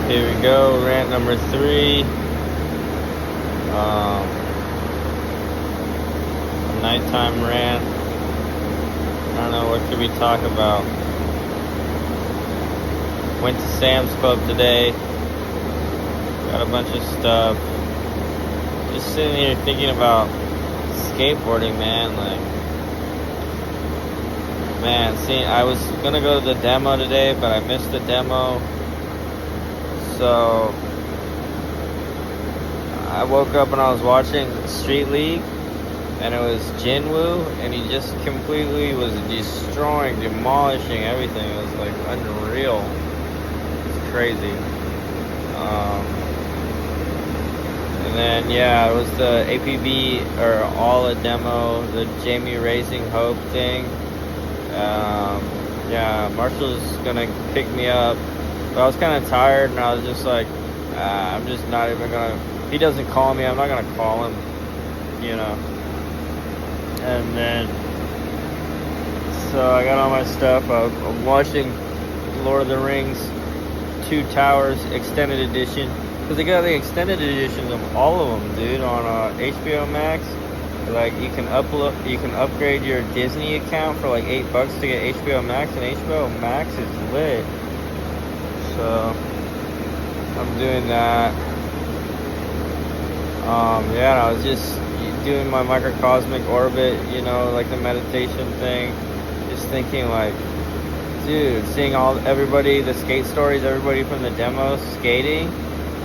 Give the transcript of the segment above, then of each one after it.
Here we go, rant number 3. Nighttime rant. I don't know, what could we talk about? Went to Sam's Club today. Got a bunch of stuff. Just sitting here thinking about skateboarding, man. I was gonna go to the demo today, but I missed the demo. So I woke up and I was watching Street League, and it was Jinwoo, and he just completely was destroying, demolishing everything. It was like unreal. It's crazy. And then it was the APB or all a demo, the Jamie Raising Hope thing. Marshall's gonna pick me up, but I was kind of tired, and I was just like, I'm just not even gonna. If he doesn't call me, I'm not gonna call him, And then, so I got all my stuff. I'm watching Lord of the Rings 2 Towers Extended Edition, because they got the extended editions of all of them, dude, on HBO Max. Like, you can upgrade your Disney account for like $8 to get HBO Max, and HBO Max is lit. So I'm doing that. I was just doing my microcosmic orbit, like the meditation thing. Just thinking, like, dude, seeing everybody, the skate stories, everybody from the demo skating,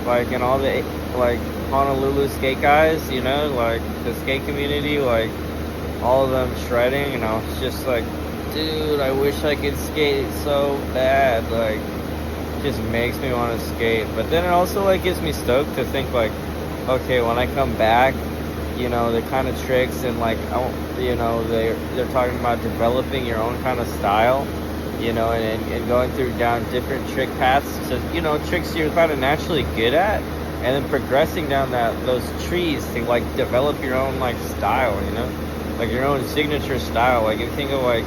like, and all the like Honolulu skate guys, like the skate community, like all of them shredding, and I was just like, dude, I wish I could skate so bad. Like, just makes me want to skate. But then it also like gets me stoked to think, like, okay, when I come back, the kind of tricks, and like, they're talking about developing your own kind of style, and going through down different trick paths to, tricks you're kind of naturally good at, and then progressing down those trees to like develop your own like style, like your own signature style. Like, if you think of like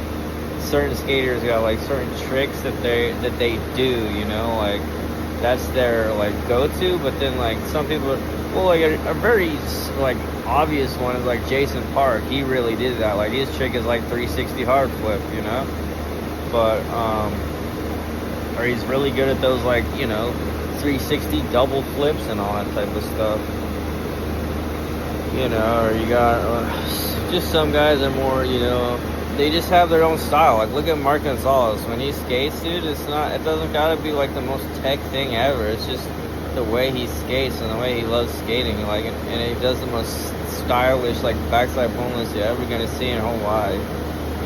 certain skaters got like certain tricks that they do, like that's their like go-to. But then like some people, like a very like obvious one is like Jason Park. He really did that. Like, his trick is like 360 hard flip, but or he's really good at those, like, 360 double flips and all that type of stuff, or you got just some guys are more, they just have their own style. Like, look at Mark Gonzalez when he skates, dude. It doesn't gotta be like the most tech thing ever. It's just the way he skates and the way he loves skating, like, and he does the most stylish like backside boneless you're ever gonna see in your whole life.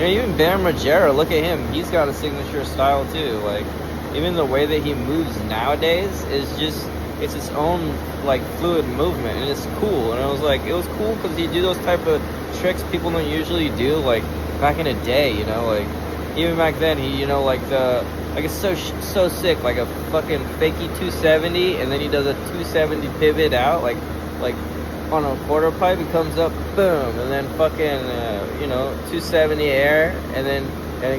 Even Bam Margera, look at him. He's got a signature style too. Like, even the way that he moves nowadays is just, it's its own like fluid movement, and it's cool. And it was cool because he do those type of tricks people don't usually do, like back in the day, like even back then he, it's so sick, like a fucking fakie 270, and then he does a 270 pivot out, like on a quarter pipe. He comes up, boom, and then fucking 270 air, and then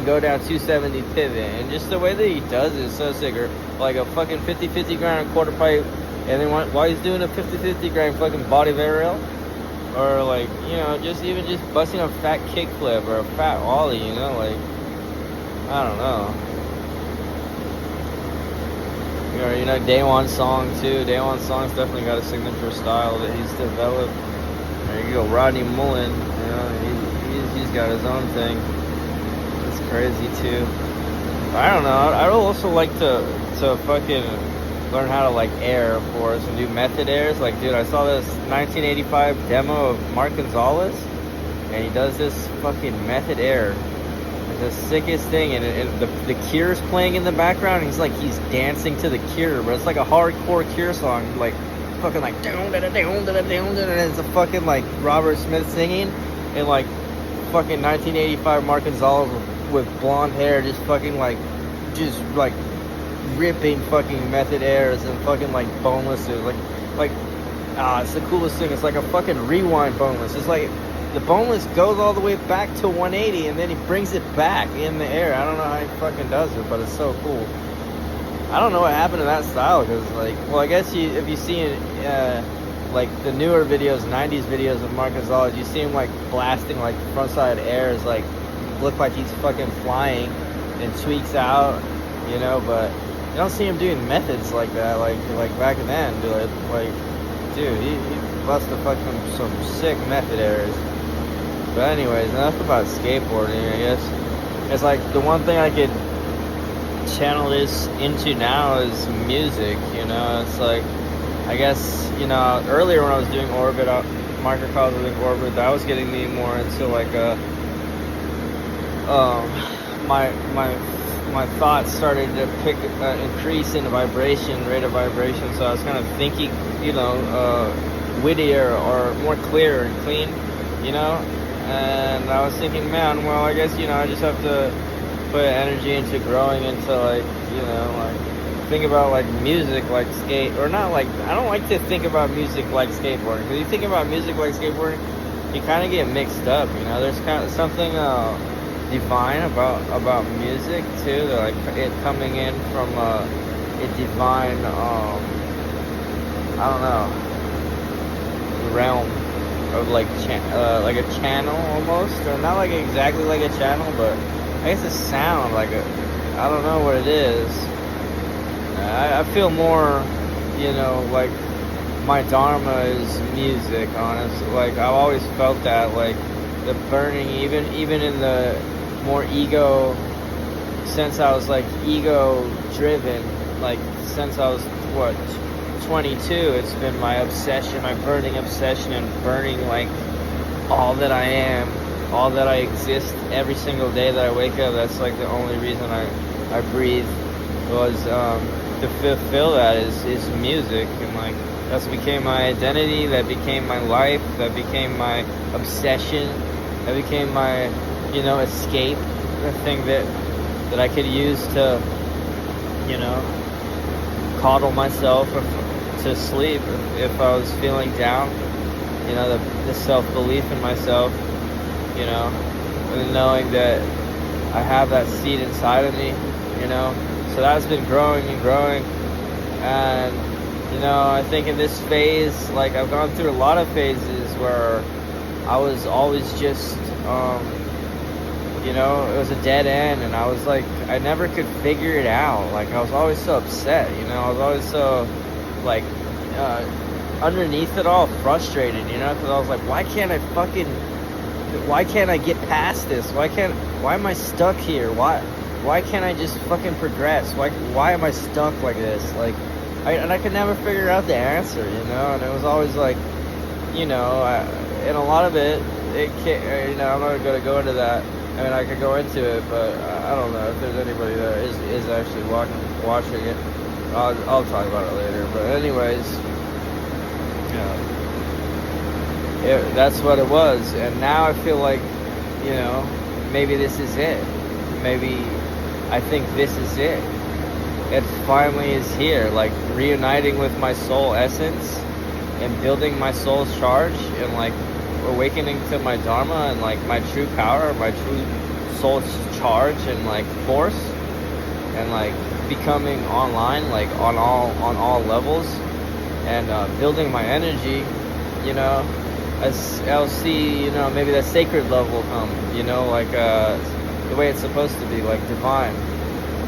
go down 270 pivot, and just the way that he does it is so sick. Or like a fucking 50-50 grind on quarter pipe, and then while he's doing a 50-50 grind fucking body varial, or like, just busting a fat kickflip or a fat ollie, like, I don't know. Day One Song too. Day One Song's definitely got a signature style that he's developed. There you go, Rodney Mullen. He's got his own thing. It's crazy too. I don't know. I'd also like to fucking learn how to like air, of course, and do method airs. Like, dude, I saw this 1985 demo of Mark Gonzalez, and he does this fucking method air. The sickest thing, and the Cure's playing in the background, and he's dancing to the Cure, but it's like a hardcore Cure song, like fucking like down, and it's a fucking like Robert Smith singing, and like fucking 1985 Mark Gonzalez with blonde hair, just ripping fucking method airs and fucking like bonelesses, it's the coolest thing. It's like a fucking rewind boneless. It's like the boneless goes all the way back to 180, and then he brings it back in the air. I don't know how he fucking does it, but it's so cool. I don't know what happened to that style, because like, well, I guess if you see like the newer videos, 90s videos of Mark Gonzalez, you see him like blasting like frontside airs, like look like he's fucking flying, and tweaks out, you know, but you don't see him doing methods like that, like back then, dude. Like, dude, he busted fucking some sick method errors. But anyways, enough about skateboarding, I guess. It's like the one thing I could channel this into now is music, you know. It's like, I guess, you know, earlier when I was doing Orbit, Microcosm doing Orbit, that was getting me more into like my thoughts started to increase in vibration, rate of vibration, so I was kind of thinking, you know, wittier or more clear and clean, you know. And I was thinking, man, well, I guess, you know, I just have to put energy into growing into, like, you know, like, think about, like, music like skate, or not, like, I don't like to think about music like skateboarding, because you think about music like skateboarding, you kind of get mixed up, you know. There's kind of something divine about music, too, that, like, it coming in from a divine, I don't know, realm of like a channel almost, or not like exactly like a channel, but I guess a sound, like I don't know what it is. I feel more, you know, like my dharma is music, honestly. Like I've always felt that, like the burning, even in the more ego sense, I was like ego driven, like since I was 22, it's been my obsession, my burning obsession, and burning like all that I am, all that I exist every single day that I wake up. That's like the only reason I breathe, was to fulfill that is music. And like that's became my identity, that became my life, that became my obsession, that became my, you know, escape, the thing that I could use to, you know, coddle myself to sleep if I was feeling down, you know, the self-belief in myself, you know, and knowing that I have that seed inside of me, you know. So that's been growing and growing, and, you know, I think in this phase, like I've gone through a lot of phases where I was always just, you know, it was a dead end, and I was like, I never could figure it out. Like I was always so upset, you know, I was always so, like, underneath it all, frustrated, you know, because I was like, why can't I get past this? Why am I stuck here? Why can't I just fucking progress? Why am I stuck like this? Like, I could never figure out the answer, you know. And it was always like, you know, and a lot of it can't, you know, I'm not gonna go into that. I mean, I could go into it, but I don't know if there's anybody that is actually watching it. I'll talk about it later. But anyways, that's what it was. And now I feel like, you know, maybe this is it. Maybe I think this is it. It finally is here, like reuniting with my soul essence and building my soul's charge, and like awakening to my dharma and like my true power, my true soul's charge and like force, and like becoming online, like on all levels, and building my energy, you know. I'll see, you know, maybe that sacred level will come, you know, like the way it's supposed to be, like divine,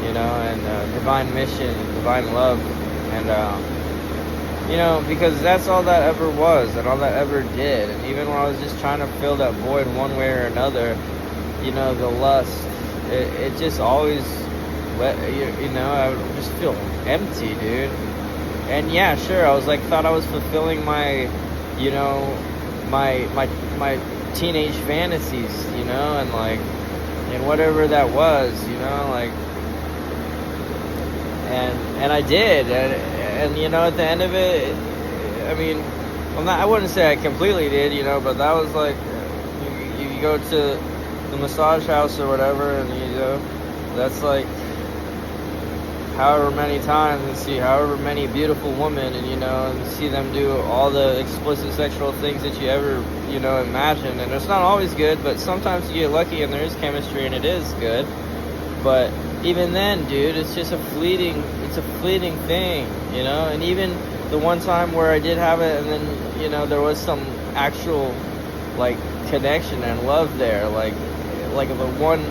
you know, and divine mission, divine love, and you know, because that's all that ever was and all that ever did. And even when I was just trying to fill that void one way or another, you know, the lust, it just always you know, I would just feel empty, dude. And yeah, sure, I was like, thought I was fulfilling my, you know, my teenage fantasies, you know, and like, and whatever that was, you know, like, and I did, and you know, at the end of it, I mean, well, I wouldn't say I completely did, you know, but that was like, you go to the massage house or whatever, and you know, that's like however many times, and see however many beautiful women, and you know, and see them do all the explicit sexual things that you ever, you know, imagine. And it's not always good, but sometimes you get lucky and there is chemistry and it is good. But even then, dude, it's just a fleeting thing, you know. And even the one time where I did have it, and then, you know, there was some actual like connection and love there, like the one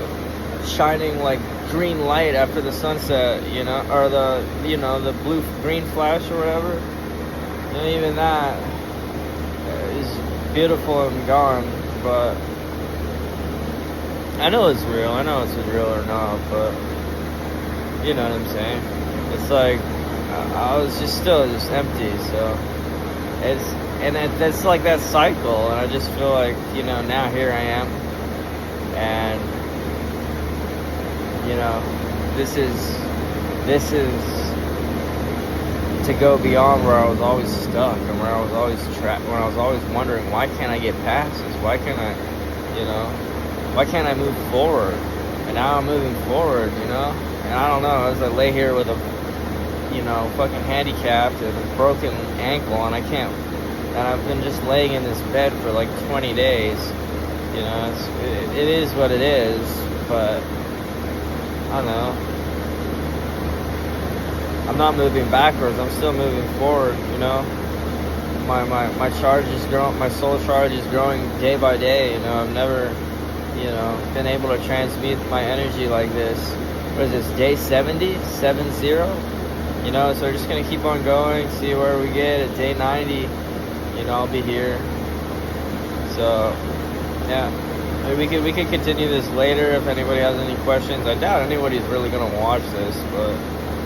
shining like green light after the sunset, you know, or the, you know, the blue green flash or whatever. You know, even that is beautiful and gone. But I know it's real. I know it's real or not, but you know what I'm saying. It's like I was just empty. So that's like that cycle, and I just feel like, you know, now here I am, and you know, this is to go beyond where I was always stuck, and where I was always trapped, when I was always wondering, why can't I get past this? Why can't I, you know, why can't I move forward? And now I'm moving forward, you know. And I don't know, as I lay here with a, you know, fucking handicapped and a broken ankle, and I can't, and I've been just laying in this bed for like 20 days, you know. It is what it is, but I don't know. I'm not moving backwards. I'm still moving forward, you know. My charge is growing. My soul charge is growing day by day. You know, I've never, you know, been able to transmute my energy like this. What is this, day 70? 70? You know, so we're just gonna keep on going, see where we get at day 90. You know, I'll be here. So, yeah. Maybe we could continue this later if anybody has any questions. I doubt anybody's really gonna watch this, but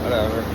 whatever.